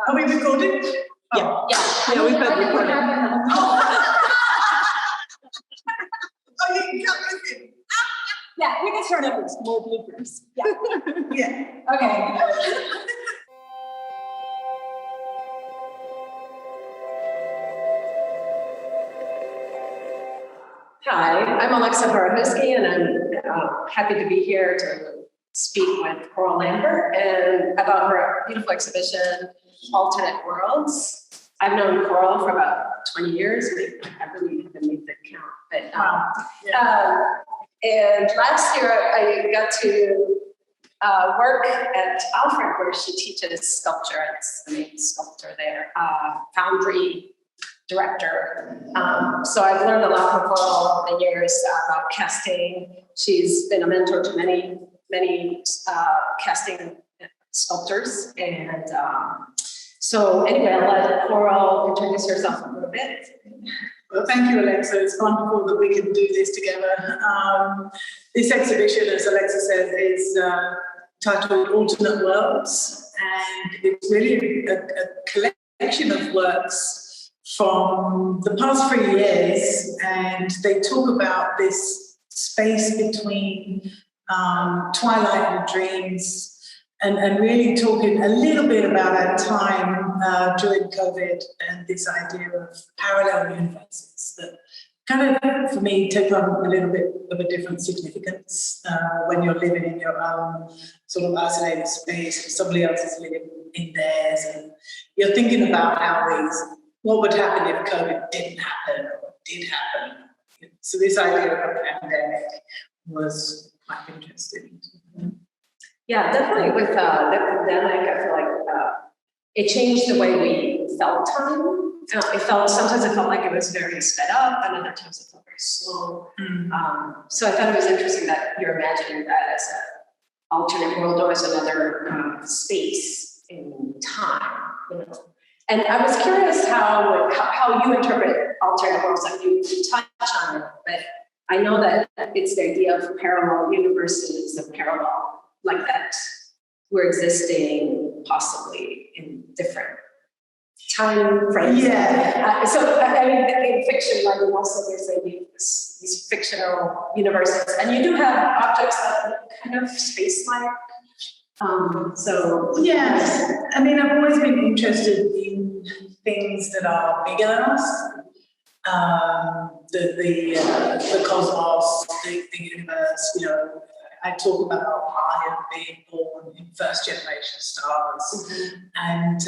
Are we recording? Yeah. Yeah, we've both recorded. Oh, you can cut this in. Yeah, we can start up with more bloopers. Yeah. Yeah. Okay. Hi, I'm Alexa Horochowski, and I'm happy to be here to speak with Coral Lambert and about her beautiful exhibition, Alternate Worlds. I've known Coral for about 20 years. I really haven't made the count, but and last year I got to work at Alfred, where she teaches sculpture. It's the main sculptor there, foundry director. So I've learned a lot from Coral over the years about casting. She's been a mentor to many casting sculptors. And so anyway, I'll let Coral introduce herself a little bit. Well, thank you, Alexa. It's wonderful that we can do this together. This exhibition, as Alexa said, is titled Alternate Worlds, and it's really a collection of works from the past 3 years, and they talk about this space between twilight and dreams, and really talking a little bit about our time during COVID and this idea of parallel universes that kind of, for me, take on a little bit of a different significance when you're living in your own sort of isolated space and somebody else is living in theirs, and you're thinking about what would happen if COVID didn't happen or did happen. So this idea of a pandemic was quite interesting. Yeah, definitely with the pandemic, I feel like it changed the way we felt time. Sometimes it felt like it was very sped up, and other times it felt very slow. So I thought it was interesting that you're imagining that as an alternate world or as another space in time. You know? And I was curious how you interpret alternate worlds. I mean, you touch on it, but I know that it's the idea of parallel universes and parallel, like that we're existing possibly in different time frames. Yeah. So I mean, in fiction, like also there's these fictional universes, and you do have objects that look kind of space-like. So yeah, I mean, I've always been interested in things that are bigger than us. The cosmos, the universe. You know, I talk about Orion being born in first-generation stars, and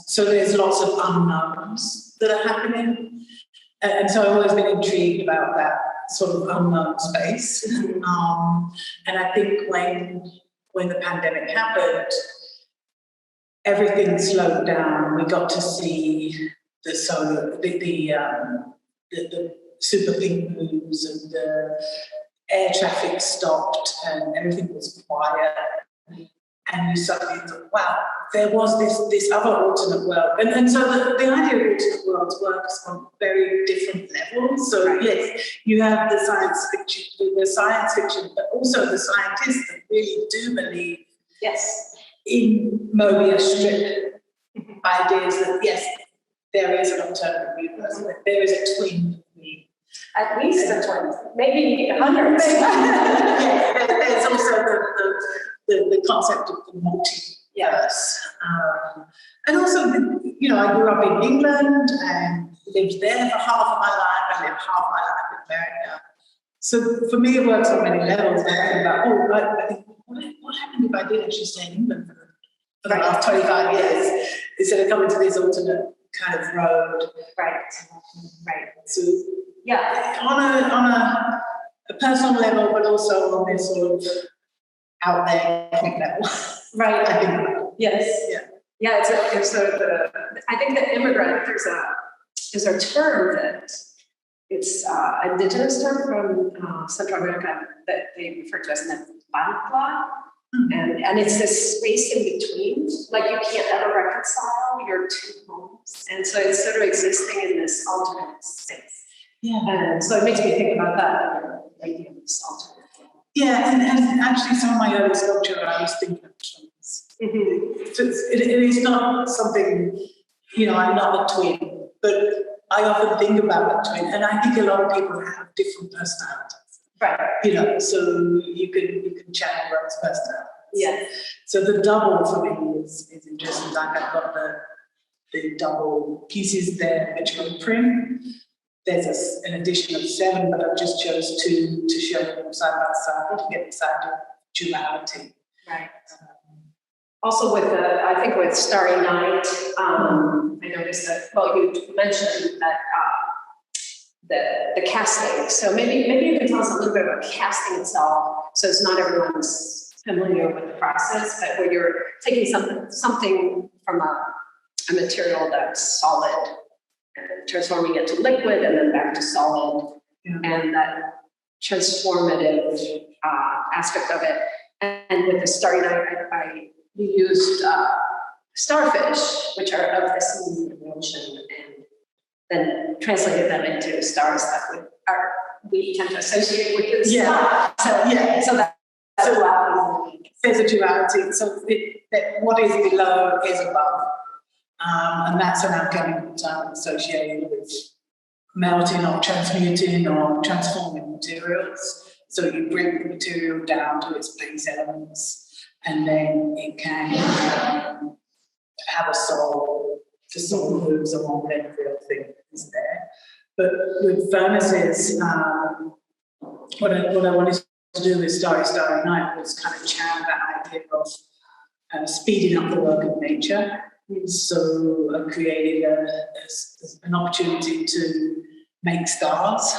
so there's lots of unknowns that are happening, and so I've always been intrigued about that sort of unknown space. And I think when the pandemic happened, everything slowed down. We got to see the super pink moons, and the air traffic stopped, and everything was quiet. And you suddenly thought, wow, there was this other alternate world. And so the idea of alternate worlds works on very different levels. So yes, you have the science fiction, but also the scientists that really do believe in Mobius strip ideas that yes, there is an alternative universe, that there is a twin of me. At least a twin, maybe hundreds. There's also the concept of the multiverse. And also, you know, I grew up in England and lived there for half of my life. I lived half my life in America. So for me, it works on many levels. I think about, I think, what happened if I did actually stay in England for the last 25 years instead of coming to this alternate kind of road? Right. So yeah, on a personal level, but also on this sort of out there level. Right. I think. Yes. Yeah. It's sort of I think that immigrant, there's a term that it's an indigenous term from Central America that they refer to as Nepantla. And it's this space in between, like you can't ever reconcile your two homes. And so it's sort of existing in this alternate space. Yeah. And so it makes me think about that, idea of this alternate. Yeah, and actually some of my early sculpture, I was thinking of twins. So it is not something, I'm not a twin, but I often think about a twin, and I think a lot of people have different personalities. Right. So you can channel those personalities. Yeah. So the double for me is interesting. Like I've got the double pieces there, which are print. There's an addition of 7, but I've just chose to show them side by side to get the side of duality. Right. Also with I think with Starry Night, I noticed that, well, you mentioned that the casting. So maybe you can tell us a little bit about casting itself. So it's not everyone's familiar with the process, but where you're taking something from a material that's solid and transforming it to liquid and then back to solid, and that transformative aspect of it. And with the Starry Night, we used starfish, which are of the sea and the ocean, and then translated them into stars that we tend to associate with the star. So that's duality. There's a duality. So that what is below is above. And that's an alchemical term associated with melting or transmuting or transforming materials. So you bring the material down to its base elements, and then it can have a soul. The soul moves along, then the real thing is there. But with furnaces, what I wanted to do with Starry Night was kind of channel that idea of speeding up the work of nature. So I created an opportunity to make stars.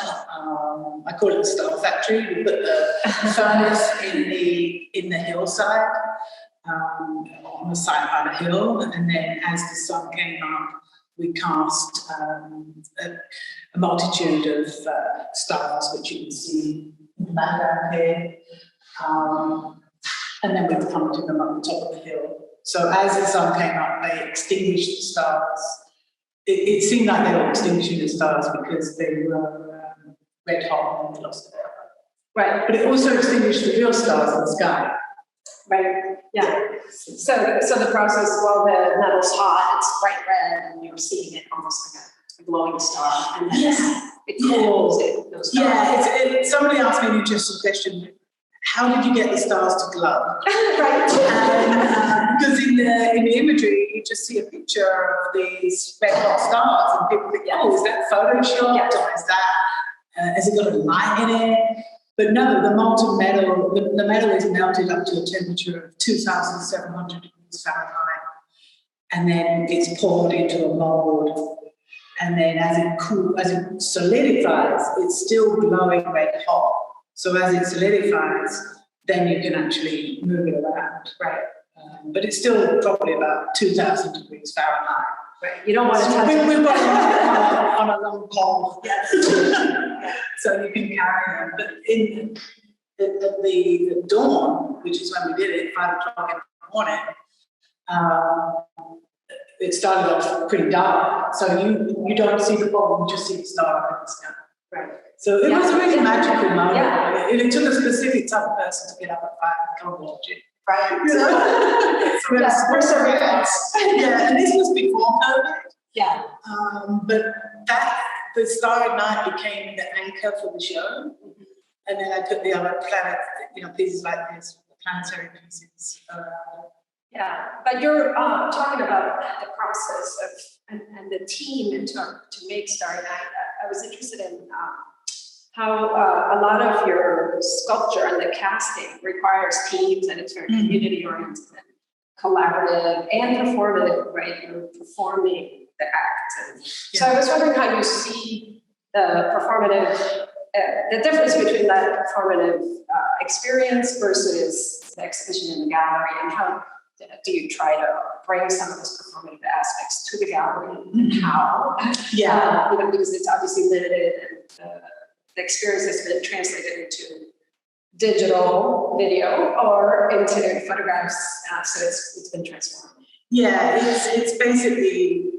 I call it the Star Factory. We put the furnace in the hillside, on the side by the hill, and then as the sun came up, we cast a multitude of stars, which you can see in the background here, and then we planted them up the top of the hill. So as the sun came up, they extinguished the stars. It seemed like they were extinguishing the stars because they were red hot and they lost their color. Right. But it also extinguished the real stars in the sky. Right. Yeah. So the process, while the metal's hot, it's bright red, and you're seeing it almost like a glowing star, and then it cools. Somebody asked me an interesting question. How did you get the stars to glow? Right. Because in the imagery, you just see a picture of these red hot stars, and people think, oh, is that photoshopped, or is that, has it got a light in it? But no, the molten metal, the metal is melted up to a temperature of 2,700 degrees Fahrenheit, and then it's poured into a mold. And then as it solidifies, it's still glowing red hot. So as it solidifies, then you can actually move it around. Right. But it's still probably about 2,000 degrees Fahrenheit. Right. You don't want to touch it. We've got it on a long pole. Yes. So you can carry them. But in the dawn, which is when we did it, 5 o'clock in the morning, it started off pretty dark. So you don't see the pole, you just see the star in the sky. Right. So it was a really magical moment. Yeah. It took a specific type of person to get up at 5 and come watch it. Right. So it's perseverance. Yeah, and this was before COVID. Yeah. But the Starry Night became the anchor for the show. Mm-hmm. And then I put the other pieces like this, the planetary pieces around. Yeah, but you're talking about the process of and the team to make Starry Night. I was interested in how a lot of your sculpture and the casting requires teams, and it's very community-oriented and collaborative and performative, right? You're performing the act. And so I was wondering how you see the performative, the difference between that performative experience versus the exhibition in the gallery, and how do you try to bring some of those performative aspects to the gallery, and how? Yeah, because it's obviously limited, and the experience has been translated into digital video or into photographs, so it's been transformed. Yeah, it's basically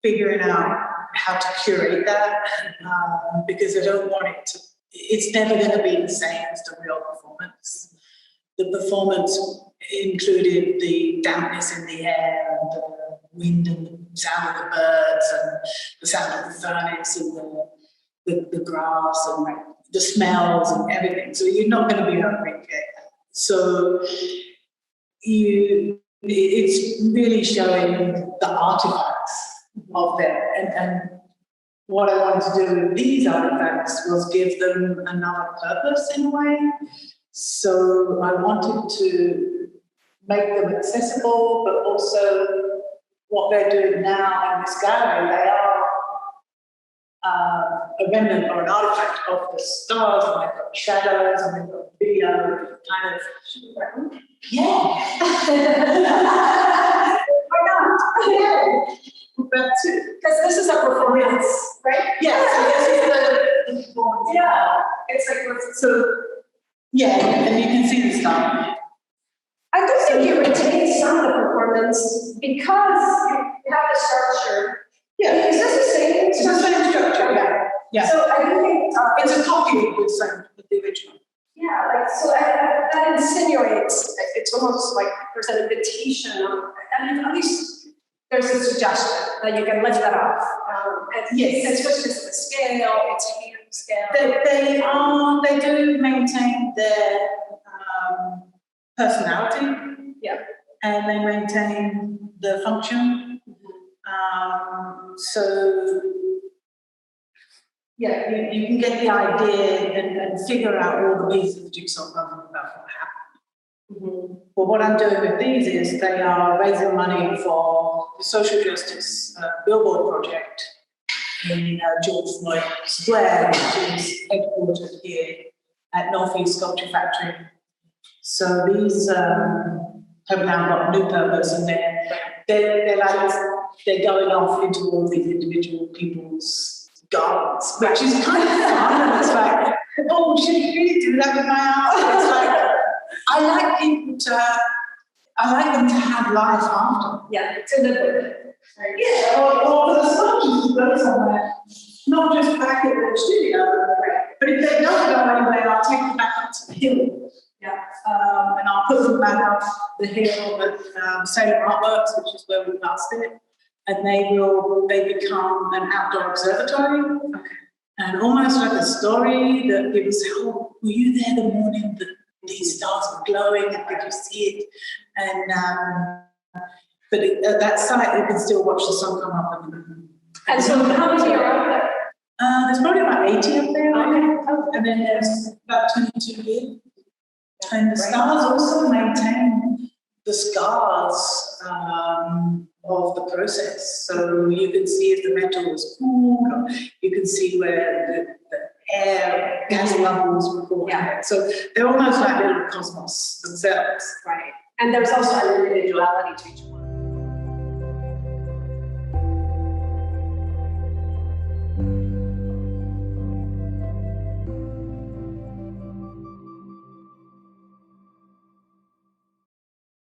figuring out how to curate that, because I don't want it to. It's never going to be the same as the real performance. the performance included the dampness in the air, and the wind, and the sound of the birds, and the sound of the furnace, and the grass, and the smells, and everything. So you're not going to be able to recreate that. So it's really showing the artifacts of them. And what I wanted to do with these artifacts was give them another purpose in a way. So I wanted to make them accessible, but also what they're doing now in this gallery, they are a remnant or an artifact of the stars, and they've got shadows, and they've got video, kind of, yeah. Why not? Yeah. Because this is a performance, right? Yeah, so this is the performance. Yeah, it's like, so, yeah, and you can see the style. I do think you retain some of the performance because you have the structure. Yeah. Is this the same? It's the same structure, yeah. Yeah. So I do think it's a copy of the original. Yeah, like, so that insinuates, it's almost like there's an invitation, and at least there's a suggestion that you can lift that off. And yes. It's just the scale, it's hand scale. They do maintain their personality. Yeah. And they maintain the function. So yeah, you can get the idea and figure out all the pieces of the jigsaw puzzle about what happened. But what I'm doing with these is they are raising money for the social justice billboard project in George Floyd Square, which is headquartered here at Northeast Sculpture Factory. So these have now got new purpose, and they're going off into all these individual people's gardens, which is kind of fun. And it's like, oh, should you really do that with my art? It's like, I like them to have life after. Yeah, to live with it. Right? Yeah, or the sculptures to go somewhere, not just back at the studio, right? But if they don't go anywhere, I'll take them back up to the hill. Yeah, and I'll put them back up the hill at Salem Artworks, which is where we last it, and they become an outdoor observatory, and almost like a story that people say, oh, were you there the morning that these stars were glowing, and did you see it? And but at that site, you can still watch the sun come up. And so how many are out there? There's probably about 80 up there, and then there's about 22 here. And the stars also maintain the scars of the process. So you can see if the metal was cooled, or you can see where the air, gas bubbles were caught. Yeah. So they're almost like little cosmos themselves. Right. And there's also an individuality to each